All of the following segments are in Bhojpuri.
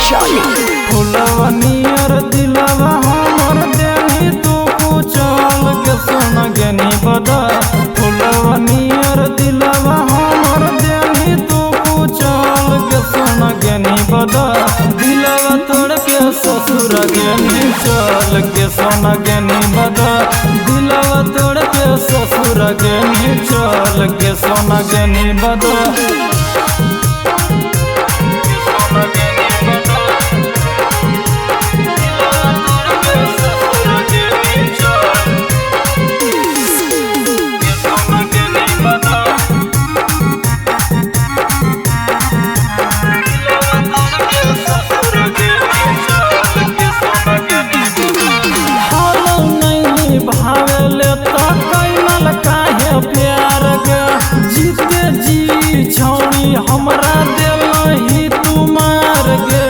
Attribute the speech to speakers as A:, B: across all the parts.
A: चली
B: फुलवा नियर दिलवा हमर देनी तू कुचल के सोना गेनी बदा। फुलवा नियर दिलवा हमर देनी तू कुचल के सोना गेनी बदा। दिलवा तोड़ के ससुर गेनी चल के सोना गेनी बदा। दिलवा तोड़ के ससुर गेनी चल के सोना गेनी बदा। भावेले तो कैमल काहे प्यार गे जीते जी छौड़ी हमरा देलही तुमार गे।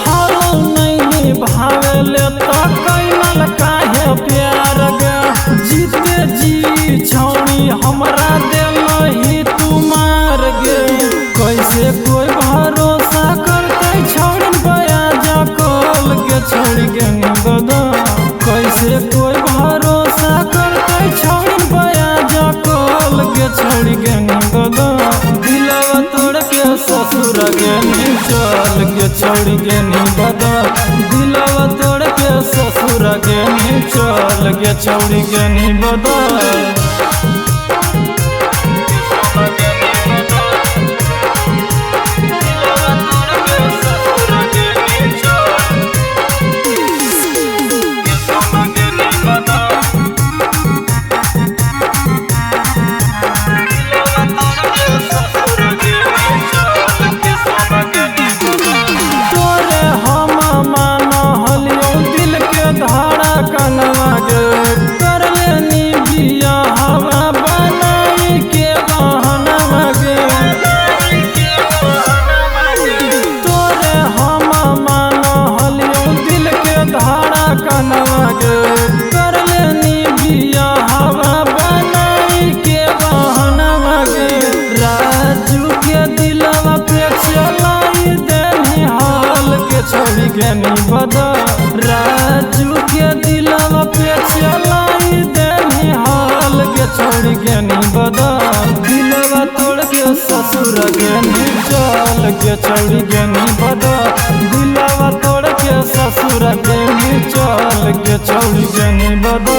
B: हारो नहीं भावेले तो कैमल काहे प्यार गे जीते जी छौड़ी हमरा देलही तुमार गे। कैसे कोई भरोसा करते छौड़ी बया जा कल के छोड़ गेनी बदा। कैसे कोई भरोसा करते छौड़ी बया जा कल के छोड़ गेनी बदा। दिलवा तोड़ के ससुर गेनी चल के छोड़ गेनी बदा। दिलवा तोड़ के ससुर गेनी चल के छोड़ गेनी बदा। छोड़ी गेनी बदा। राजू के दिलवा पे चलाई देनी हाल के छोड़ी गेनी बदा। दिलवा तोड़ के ससुर गेनी चल के छोड़ी गेनी बदा। दिलवा तोड़ के ससुर गेनी चल के छोड़ी गेनी बदा।